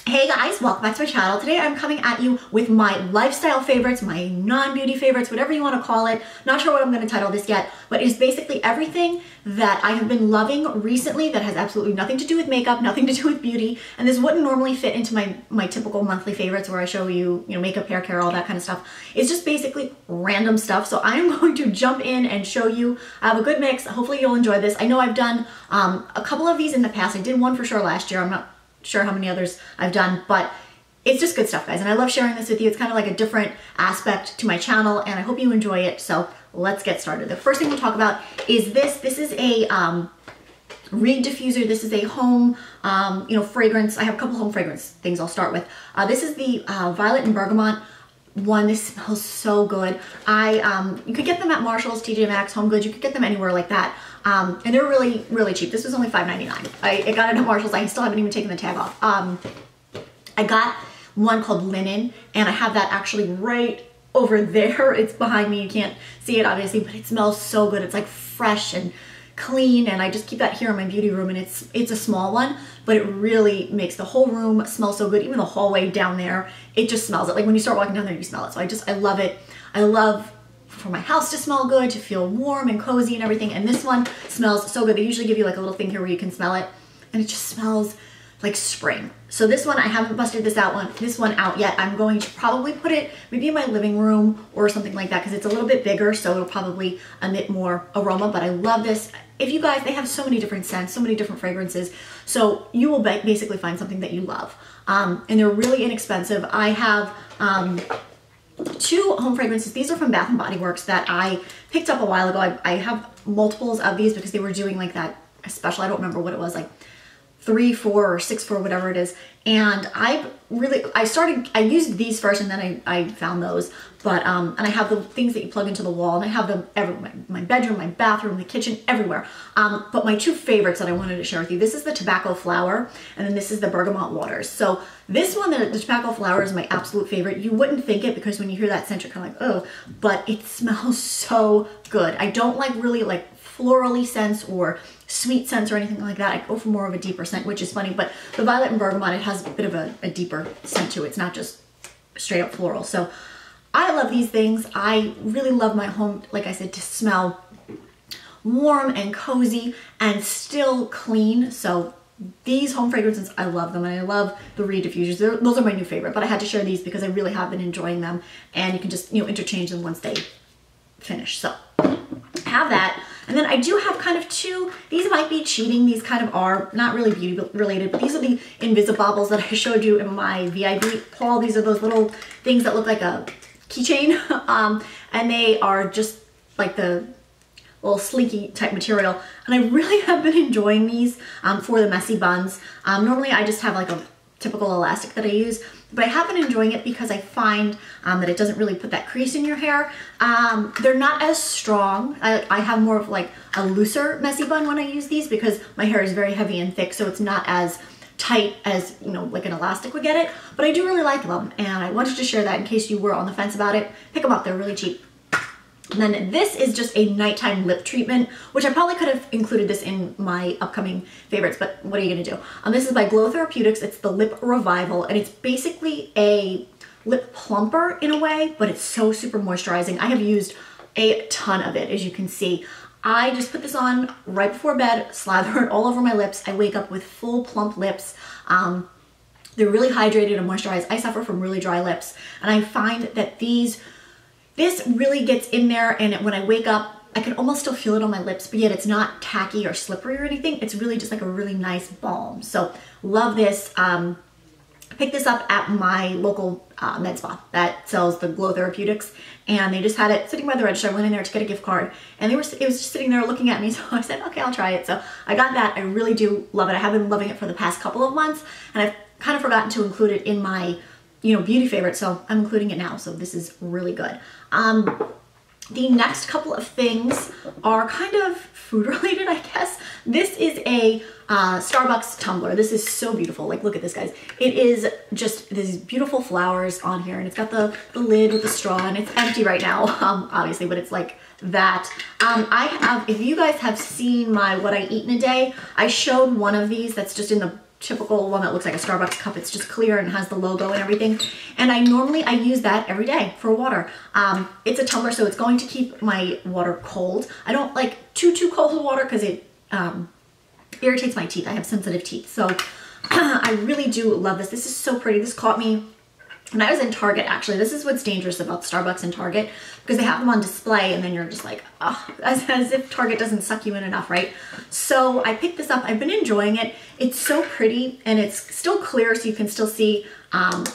Hey guys, welcome back to my channel. Today I'm coming at you with my lifestyle favorites, my non-beauty favorites, whatever you want to call it. Not sure what I'm going to title this yet, but it's basically everything that I have been loving recently that has absolutely nothing to do with makeup, nothing to do with beauty, and this wouldn't normally fit into my typical monthly favorites where I show you, makeup, hair care, all that kind of stuff. It's just basically random stuff, so I am going to jump in and show you. I have a good mix. Hopefully you'll enjoy this. I know I've done a couple of these in the past. I did one for sure last year. I'm not sure how many others I've done, but it's just good stuff, guys, and I love sharing this with you. It's kind of like a different aspect to my channel, and I hope you enjoy it. So let's get started. The first thing we'll talk about is this. This is a reed diffuser. This is a home fragrance. I have a couple home fragrance things I'll start with. This is the violet and bergamot one. This smells so good. You could get them at Marshalls, TJ Maxx, Home Goods. You could get them anywhere like that. And they're really, really cheap. This was only $5.99. I got it at Marshalls. I still haven't even taken the tag off. I got one called Linen, and I have that actually right over there. It's behind me. You can't see it obviously, but it smells so good. It's like fresh and clean, and I just keep that here in my beauty room, and it's a small one, but it really makes the whole room smell so good. Even the hallway down there, it just smells it. Like when you start walking down there, you smell it. So I love it. I love for my house to smell good, to feel warm and cozy and everything, and this one smells so good. They usually give you like a little thing here where you can smell it, and it just smells like spring. So this one, I haven't busted this one out yet. I'm going to probably put it maybe in my living room or something like that, because it's a little bit bigger, so it'll probably emit more aroma. But I love this. If you guys, they have so many different scents, so many different fragrances, so you will basically find something that you love. And they're really inexpensive. I have two home fragrances. These are from Bath & Body Works that I picked up a while ago. I have multiples of these because they were doing like that special. I don't remember what it was, like 3 for or 6 for, whatever it is. And I used these first, and then I found those. But and I have the things that you plug into the wall, and I have them everywhere, my bedroom, my bathroom, the kitchen, everywhere. But my two favorites that I wanted to share with you, this is the Tobacco Flower, and then this is the Bergamot Waters. So this one, the Tobacco Flower, is my absolute favorite. You wouldn't think it, because when you hear that scent, you're kind of like, oh, but it smells so good. I don't like really like florally scents or sweet scents or anything like that. I go for more of a deeper scent, which is funny, but the violet and bergamot, it has a bit of a deeper scent to it. It's not just straight up floral. So I love these things. I really love my home, like I said, to smell warm and cozy and still clean. So these home fragrances, I love them, and I love the reed diffusers. Those are my new favorite, but I had to share these because I really have been enjoying them, and you can just interchange them once they finish. So have that. And then I do have kind of two, these might be cheating, these kind of are not really beauty related, but these are the Invisibobbles that I showed you in my VIB haul. These are those little things that look like a keychain, and they are just like the little slinky type material, and I really have been enjoying these for the messy buns. Normally I just have like a typical elastic that I use, but I have been enjoying it because I find that it doesn't really put that crease in your hair. They're not as strong. I have more of like a looser messy bun when I use these, because my hair is very heavy and thick, so it's not as tight as, like an elastic would get it. But I do really like them, and I wanted to share that in case you were on the fence about it. Pick them up, they're really cheap. And then this is just a nighttime lip treatment, which I probably could have included this in my upcoming favorites, but what are you gonna do? This is by Glow Therapeutics. It's the Lip Revival, and it's basically a lip plumper in a way, but it's so super moisturizing. I have used a ton of it, as you can see. I just put this on right before bed, slather it all over my lips. I wake up with full plump lips. They're really hydrated and moisturized. I suffer from really dry lips, and I find that this really gets in there, and when I wake up, I can almost still feel it on my lips, but yet it's not tacky or slippery or anything. It's really just like a really nice balm. So love this. I picked this up at my local med spa that sells the Glow Therapeutics, and they just had it sitting by the register. I went in there to get a gift card, and it was just sitting there looking at me, so I said, okay, I'll try it. So I got that. I really do love it. I have been loving it for the past couple of months, and I've kind of forgotten to include it in my beauty favorite, so I'm including it now. So this is really good. The next couple of things are kind of food related, I guess. This is a Starbucks tumbler. This is so beautiful. Like, look at this, guys. It is just these beautiful flowers on here, and it's got the lid with the straw, and it's empty right now, obviously, but it's like that. If you guys have seen my what I eat in a day, I showed one of these that's just in the typical one that looks like a Starbucks cup. It's just clear and has the logo and everything. And I use that every day for water. It's a tumbler, so it's going to keep my water cold. I don't like too cold water because it irritates my teeth. I have sensitive teeth. So I really do love this. This is so pretty. This caught me when I was in Target, actually. This is what's dangerous about Starbucks and Target, because they have them on display and then you're just like, oh, as if Target doesn't suck you in enough, right? So I picked this up. I've been enjoying it. It's so pretty and it's still clear, so you can still see,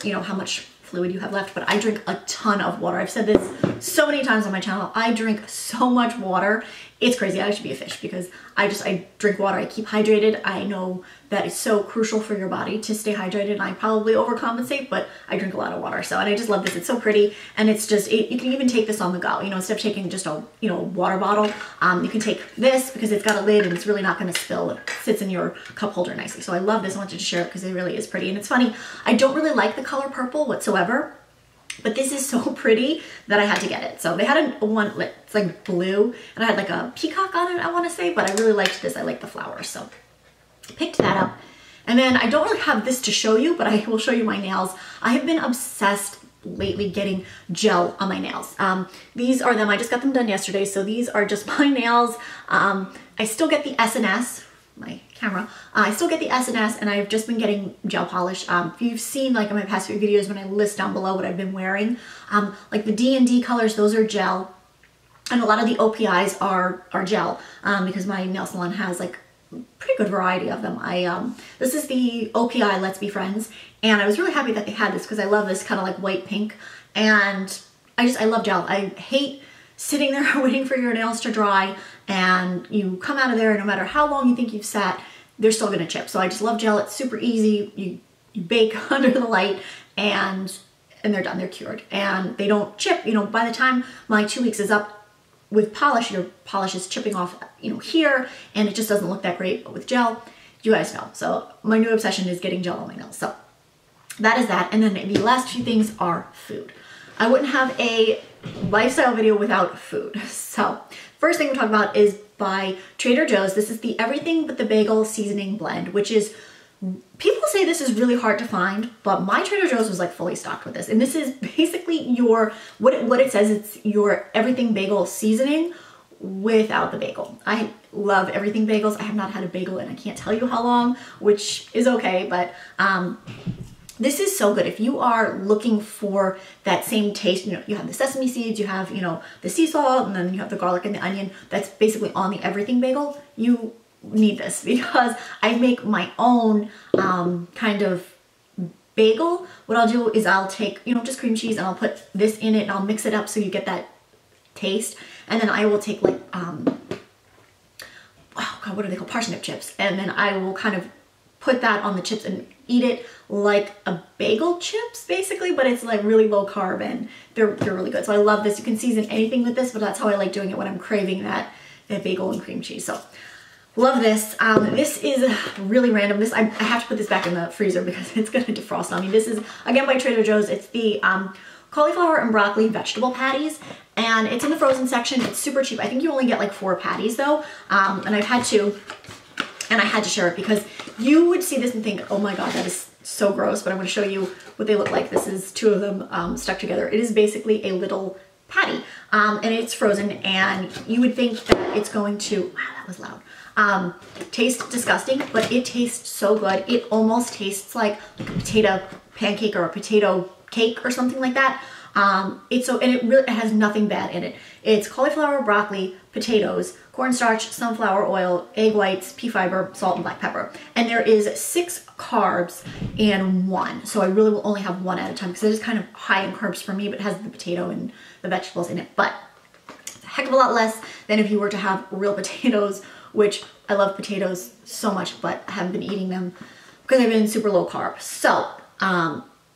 you know, how much fluid you have left, but I drink a ton of water. I've said this so many times on my channel. I drink so much water. It's crazy. I should be a fish because I drink water. I keep hydrated. I know that it's so crucial for your body to stay hydrated, and I probably overcompensate, but I drink a lot of water. So, and I just love this. It's so pretty, and it's just, you can even take this on the go. You know, instead of taking just a, you know, water bottle, you can take this because it's got a lid and it's really not going to spill. It sits in your cup holder nicely. So I love this. I wanted to share it because it really is pretty. And it's funny, I don't really like the color purple whatsoever, but this is so pretty that I had to get it. So they had one, it's like blue, and I had like a peacock on it, I want to say, but I really liked this. I like the flowers, so I picked that up. And then I don't really have this to show you, but I will show you my nails. I have been obsessed lately getting gel on my nails. These are them. I just got them done yesterday, so these are just my nails. I still get the S&S, my camera. I still get the S&S, and I've just been getting gel polish. If you've seen like in my past few videos when I list down below what I've been wearing, like the D&D colors, those are gel, and a lot of the OPIs are gel, because my nail salon has like pretty good variety of them. This is the OPI Let's Be Friends, and I was really happy that they had this because I love this kind of like white pink, and I love gel. I hate sitting there waiting for your nails to dry, and you come out of there and no matter how long you think you've sat, they're still gonna chip. So I just love gel. It's super easy. You bake under the light and they're done, they're cured, and they don't chip. You know, by the time my 2 weeks is up with polish, your polish is chipping off, you know, here, and it just doesn't look that great. But with gel, you guys know. So my new obsession is getting gel on my nails. So that is that. And then the last few things are food. I wouldn't have a lifestyle video without food. So first thing we're talking about is by Trader Joe's. This is the Everything But the Bagel Seasoning Blend, which is, people say this is really hard to find, but my Trader Joe's was like fully stocked with this. And this is basically your, what it says, it's your everything bagel seasoning without the bagel. I love everything bagels. I have not had a bagel in I can't tell you how long, which is okay, but this is so good. If you are looking for that same taste, you know, you have the sesame seeds, you have, you know, the sea salt, and then you have the garlic and the onion that's basically on the everything bagel, you need this because I make my own kind of bagel. What I'll do is I'll take, you know, just cream cheese, and I'll put this in it and I'll mix it up so you get that taste. And then I will take like, oh God, what are they called? Parsnip chips. And then I will kind of put that on the chips and eat it like a bagel chips basically, but it's like really low carb and they're really good. So I love this. You can season anything with this, but that's how I like doing it when I'm craving that bagel and cream cheese. So love this. This is really random. I have to put this back in the freezer because it's gonna defrost on me. This is again by Trader Joe's. It's the cauliflower and broccoli vegetable patties, and it's in the frozen section. It's super cheap. I think you only get like 4 patties though, and I've had 2. And I had to share it because you would see this and think, oh my God, that is so gross. But I'm going to show you what they look like. This is 2 of them stuck together. It is basically a little patty, and it's frozen. And you would think that it's going to, wow, that was loud, taste disgusting, but it tastes so good. It almost tastes like a potato pancake or a potato cake or something like that. It has nothing bad in it. It's cauliflower, broccoli, potatoes, cornstarch, sunflower oil, egg whites, pea fiber, salt, and black pepper. And there is 6 carbs in 1. So I really will only have 1 at a time because it is kind of high in carbs for me, but it has the potato and the vegetables in it. But it's a heck of a lot less than if you were to have real potatoes, which I love potatoes so much, but I haven't been eating them because I've been super low carb. So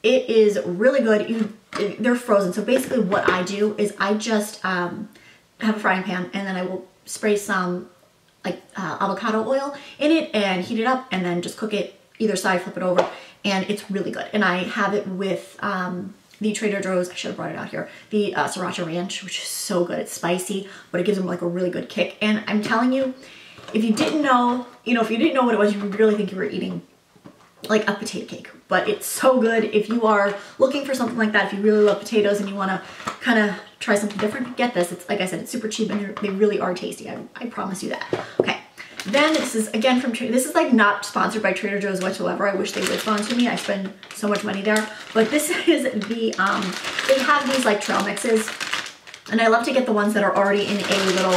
it is really good. They're frozen. So basically what I do is I just have a frying pan, and then I will spray some like avocado oil in it and heat it up, and then just cook it either side, flip it over, and it's really good. And I have it with the Trader Joe's, I should have brought it out here, the Sriracha Ranch, which is so good. It's spicy, but it gives them like a really good kick. And I'm telling you, if you didn't know, you know, if you didn't know what it was, you would really think you were eating like a potato cake, but it's so good. If you are looking for something like that, if you really love potatoes and you want to kind of try something different, get this. It's, like I said, it's super cheap and they really are tasty. I promise you that. Okay. Then this is again from this is like not sponsored by Trader Joe's whatsoever. I wish they would sponsor me. I spend so much money there. But this is the they have these like trail mixes, and I love to get the ones that are already in a little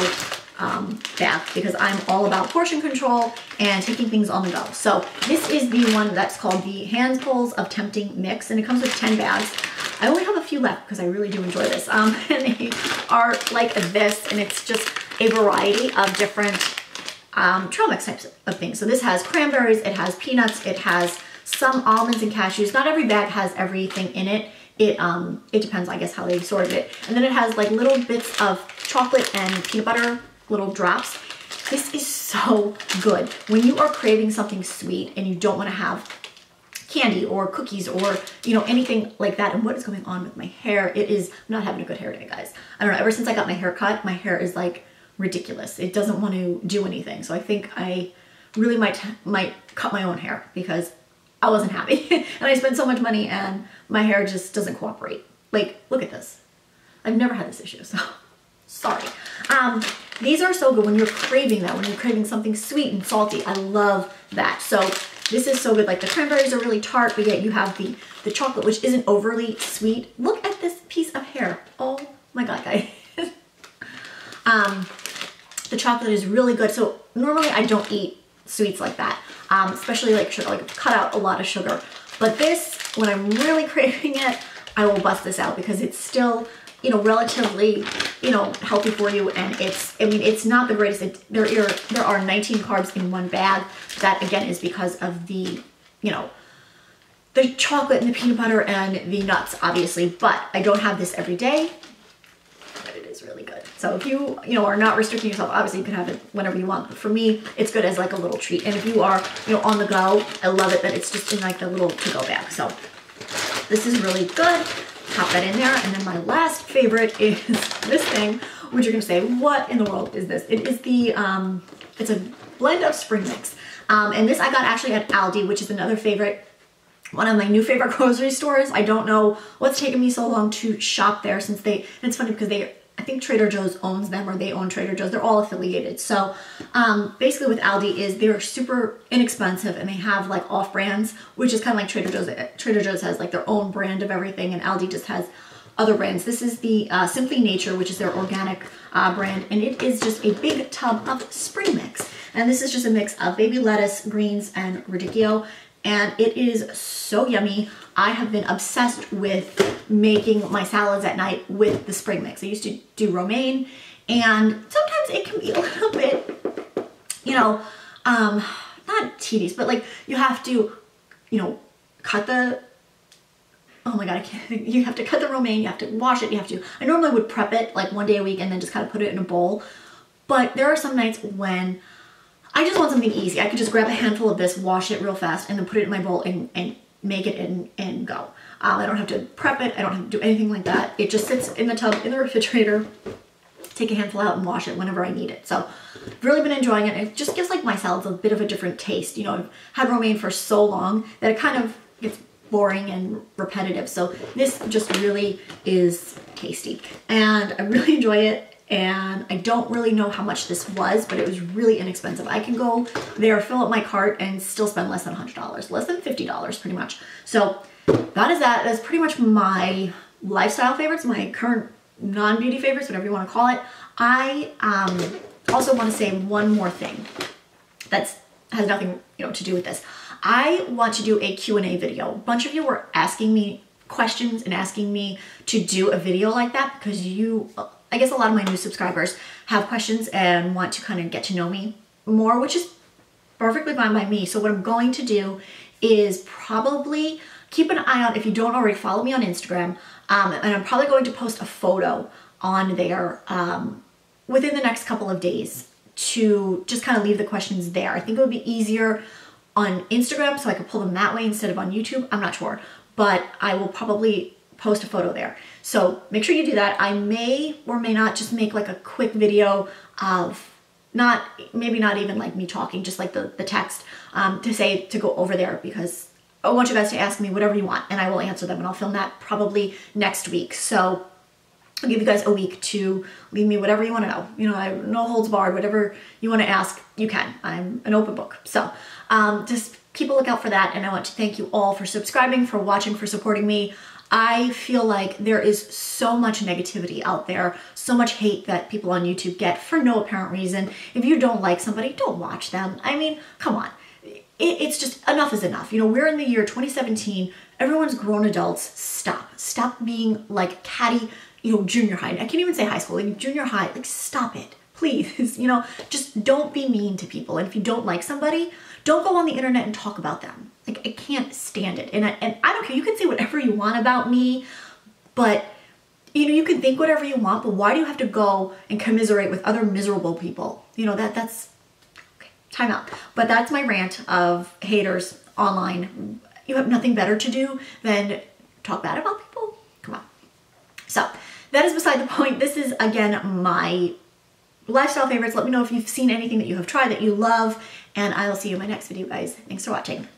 bag because I'm all about portion control and taking things on the go. So this is the one that's called the Handfuls of Tempting Mix, and it comes with 10 bags. I only have a few left because I really do enjoy this. And they are like this, and it's just a variety of different trail mix types of things. So this has cranberries, it has peanuts, it has some almonds and cashews. Not every bag has everything in it. It depends, I guess, how they sorted it. And then it has like little bits of chocolate and peanut butter, little drops. This is so good. When you are craving something sweet and you don't want to have candy or cookies or, you know, anything like that. And what is going on with my hair? I'm not having a good hair day, guys. I don't know, ever since I got my hair cut, my hair is like ridiculous. It doesn't want to do anything. So I think I really might cut my own hair because I wasn't happy. And I spent so much money and my hair just doesn't cooperate. Like, look at this. I've never had this issue, so sorry. These are so good when you're craving that, when you're craving something sweet and salty. I love that. So this is so good. Like the cranberries are really tart, but yet you have the chocolate, which isn't overly sweet. Look at this piece of hair. Oh my God, guys. The chocolate is really good. So normally I don't eat sweets like that, especially like sugar, like cut out a lot of sugar. But this, when I'm really craving it, I will bust this out because it's still, you know, relatively, you know, healthy for you. And it's, I mean, it's not the greatest. There are 19 carbs in one bag. That again is because of the, you know, the chocolate and the peanut butter and the nuts, obviously. But I don't have this every day. But it is really good. So if you know, are not restricting yourself, obviously you can have it whenever you want. But for me, it's good as like a little treat. And if you are, you know, on the go, I love it that it's just in like the little to-go bag. So this is really good. Pop that in there. And then my last favorite is this thing, which you're gonna say, what in the world is this? It is the, it's a blend of spring mix. And this I got actually at Aldi, which is another favorite, one of my new favorite grocery stores. I don't know what's taken me so long to shop there since and it's funny because I think Trader Joe's owns them, or they own Trader Joe's. They're all affiliated. So basically with Aldi is they're super inexpensive and they have like off brands, which is kind of like Trader Joe's. Trader Joe's has like their own brand of everything and Aldi just has other brands. This is the Simply Nature, which is their organic brand, and it is just a big tub of spring mix. And this is just a mix of baby lettuce, greens, and radicchio. And it is so yummy. I have been obsessed with making my salads at night with the spring mix. I used to do romaine, and sometimes it can be a little bit, you know, not tedious, but like you have to, you know, cut the, oh my God, I can't, you have to cut the romaine, you have to wash it, I normally would prep it like one day a week and then just kind of put it in a bowl. But there are some nights when I just want something easy. I could just grab a handful of this, wash it real fast, and then put it in my bowl and make it and go. I don't have to prep it. I don't have to do anything like that. It just sits in the tub in the refrigerator. Take a handful out and wash it whenever I need it. So I've really been enjoying it. It just gives like my salads a bit of a different taste. You know, I've had romaine for so long that it kind of gets boring and repetitive. So this just really is tasty and I really enjoy it. And I don't really know how much this was, but it was really inexpensive. I can go there, fill up my cart, and still spend less than $100, less than $50 pretty much. So that is that. That's pretty much my lifestyle favorites, my current non-beauty favorites, whatever you want to call it. I also want to say one more thing that has nothing, you know, to do with this. I want to do a Q&A video. A bunch of you were asking me questions and asking me to do a video like that because I guess a lot of my new subscribers have questions and want to kind of get to know me more, which is perfectly fine by me. So what I'm going to do is probably keep an eye out if you don't already follow me on Instagram. And I'm probably going to post a photo on there within the next couple of days to just kind of leave the questions there. I think it would be easier on Instagram so I could pull them that way instead of on YouTube. I'm not sure, but I will probably post a photo there. So make sure you do that. I may or may not just make like a quick video of maybe not even like me talking, just like the text to go over there because I want you guys to ask me whatever you want and I will answer them, and I'll film that probably next week. So I'll give you guys a week to leave me whatever you want to know. You know, no holds barred, whatever you want to ask, you can. I'm an open book. So just keep a lookout for that. And I want to thank you all for subscribing, for watching, for supporting me. I feel like there is so much negativity out there, so much hate that people on YouTube get for no apparent reason. If you don't like somebody, don't watch them. I mean, come on. It's just, enough is enough. You know, we're in the year 2017. Everyone's grown adults. Stop being like catty, you know, junior high. I can't even say high school, like junior high. Like, stop it, please. You know, just don't be mean to people. And if you don't like somebody, don't go on the internet and talk about them. Like, I can't stand it. And I don't care. You can say whatever you want about me, but you know, you can think whatever you want, but why do you have to go and commiserate with other miserable people? You know, that's okay. Time out. But that's my rant of haters online. You have nothing better to do than talk bad about people? Come on. So that is beside the point. This is, again, my lifestyle favorites. Let me know if you've seen anything that you have tried that you love, and I will see you in my next video, guys. Thanks for watching.